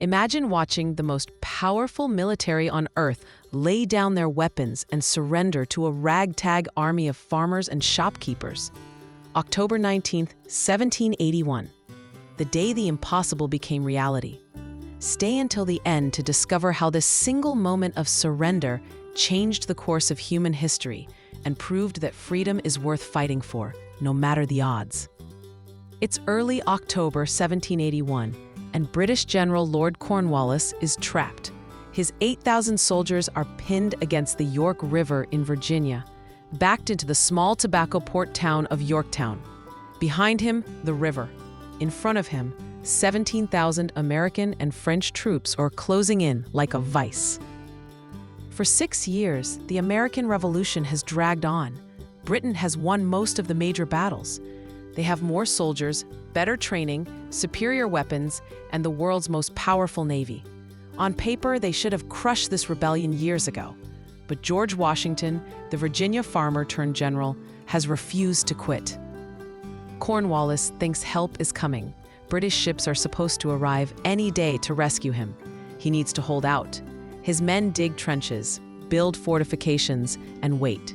Imagine watching the most powerful military on Earth lay down their weapons and surrender to a ragtag army of farmers and shopkeepers. October 19th, 1781. The day the impossible became reality. Stay until the end to discover how this single moment of surrender changed the course of human history and proved that freedom is worth fighting for, no matter the odds. It's early October 1781, and British General Lord Cornwallis is trapped. His 8,000 soldiers are pinned against the York River in Virginia, backed into the small tobacco port town of Yorktown. Behind him, the river. In front of him, 17,000 American and French troops are closing in like a vice. For 6 years, the American Revolution has dragged on. Britain has won most of the major battles. They have more soldiers, better training, superior weapons, and the world's most powerful navy. On paper, they should have crushed this rebellion years ago. But George Washington, the Virginia farmer turned general, has refused to quit. Cornwallis thinks help is coming. British ships are supposed to arrive any day to rescue him. He needs to hold out. His men dig trenches, build fortifications, and wait.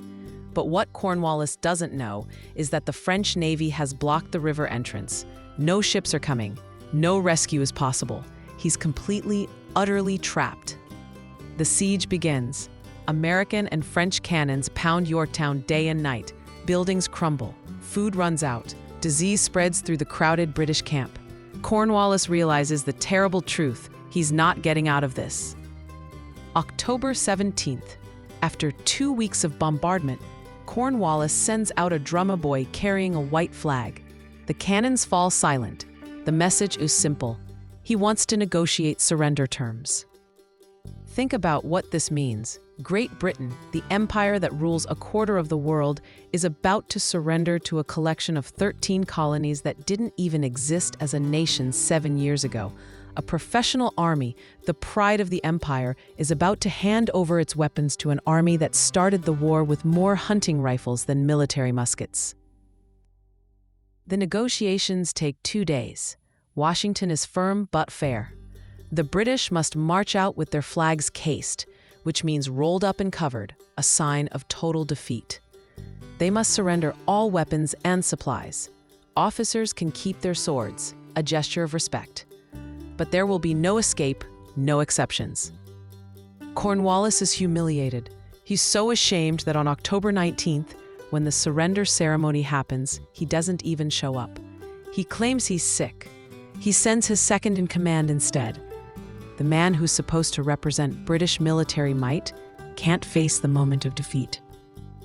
But what Cornwallis doesn't know is that the French Navy has blocked the river entrance. No ships are coming. No rescue is possible. He's completely, utterly trapped. The siege begins. American and French cannons pound Yorktown day and night. Buildings crumble. Food runs out. Disease spreads through the crowded British camp. Cornwallis realizes the terrible truth. He's not getting out of this. October 17th. After 2 weeks of bombardment, Cornwallis sends out a drummer boy carrying a white flag. The cannons fall silent. The message is simple. He wants to negotiate surrender terms. Think about what this means. Great Britain, the empire that rules a quarter of the world, is about to surrender to a collection of 13 colonies that didn't even exist as a nation 7 years ago. A professional army, the pride of the empire, is about to hand over its weapons to an army that started the war with more hunting rifles than military muskets. The negotiations take 2 days. Washington is firm but fair. The British must march out with their flags cased, which means rolled up and covered, a sign of total defeat. They must surrender all weapons and supplies. Officers can keep their swords, a gesture of respect. But there will be no escape, no exceptions. Cornwallis is humiliated. He's so ashamed that on October 19th, when the surrender ceremony happens, he doesn't even show up. He claims he's sick. He sends his second-in-command instead. The man who's supposed to represent British military might can't face the moment of defeat.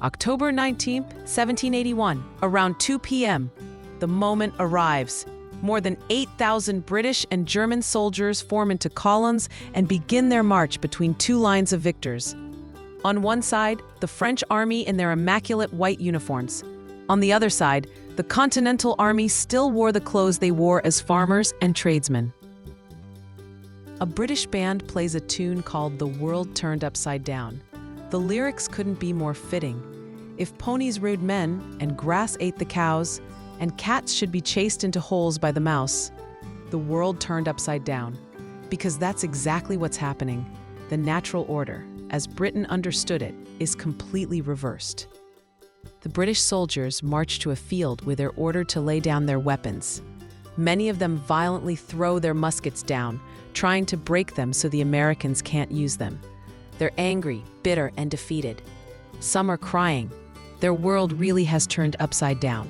October 19th, 1781, around 2 p.m., the moment arrives. More than 8,000 British and German soldiers form into columns and begin their march between two lines of victors. On one side, the French army in their immaculate white uniforms. On the other side, the Continental Army still wore the clothes they wore as farmers and tradesmen. A British band plays a tune called "The World Turned Upside Down." The lyrics couldn't be more fitting. If ponies rode men, and grass ate the cows, and cats should be chased into holes by the mouse, the world turned upside down. Because that's exactly what's happening. The natural order, as Britain understood it, is completely reversed. The British soldiers march to a field where they're ordered to lay down their weapons. Many of them violently throw their muskets down, trying to break them so the Americans can't use them. They're angry, bitter, and defeated. Some are crying. Their world really has turned upside down.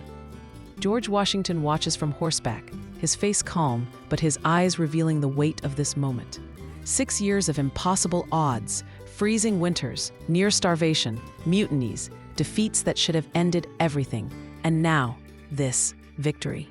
George Washington watches from horseback, his face calm, but his eyes revealing the weight of this moment. 6 years of impossible odds, freezing winters, near starvation, mutinies, defeats that should have ended everything, and now, this victory.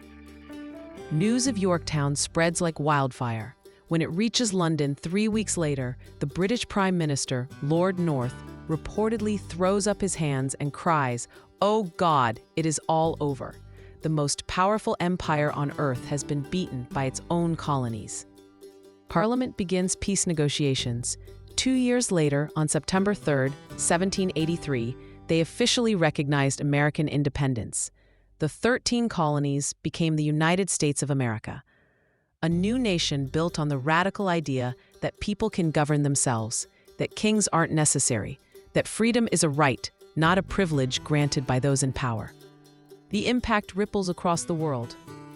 News of Yorktown spreads like wildfire. When it reaches London 3 weeks later, the British Prime Minister, Lord North, reportedly throws up his hands and cries, "Oh God, it is all over." The most powerful empire on earth has been beaten by its own colonies. Parliament begins peace negotiations. 2 years later, on September 3, 1783, they officially recognized American independence. The 13 colonies became the United States of America. a new nation built on the radical idea that people can govern themselves, that kings aren't necessary, that freedom is a right, not a privilege granted by those in power. The impact ripples across the world.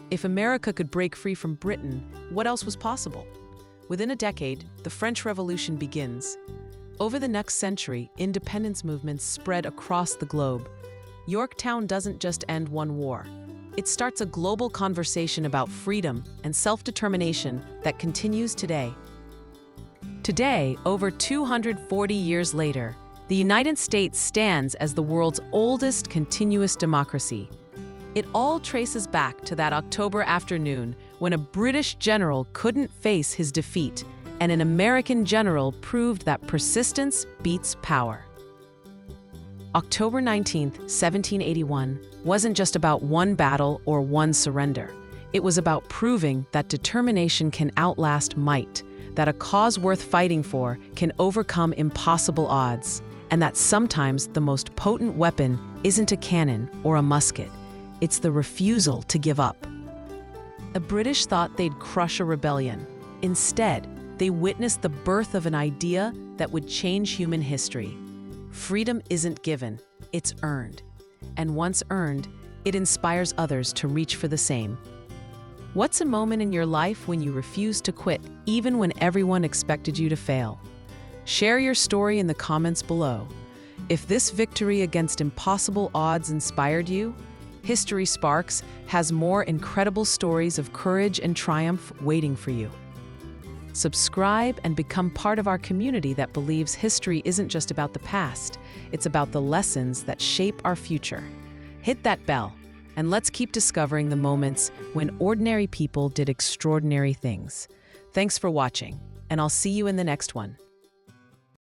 If America could break free from Britain, what else was possible? Within a decade, the French Revolution begins. Over the next century, independence movements spread across the globe. Yorktown doesn't just end one war. It starts a global conversation about freedom and self-determination that continues today. Today, over 240 years later, the United States stands as the world's oldest continuous democracy. It all traces back to that October afternoon when a British general couldn't face his defeat, and an American general proved that persistence beats power. October 19, 1781, wasn't just about one battle or one surrender. It was about proving that determination can outlast might, that a cause worth fighting for can overcome impossible odds, and that sometimes the most potent weapon isn't a cannon or a musket. It's the refusal to give up. The British thought they'd crush a rebellion. Instead, they witnessed the birth of an idea that would change human history. Freedom isn't given, it's earned. And once earned, it inspires others to reach for the same. What's a moment in your life when you refused to quit, even when everyone expected you to fail? Share your story in the comments below. If this victory against impossible odds inspired you, History Sparks has more incredible stories of courage and triumph waiting for you. Subscribe and become part of our community that believes history isn't just about the past, it's about the lessons that shape our future. Hit that bell, and let's keep discovering the moments when ordinary people did extraordinary things. Thanks for watching, and I'll see you in the next one.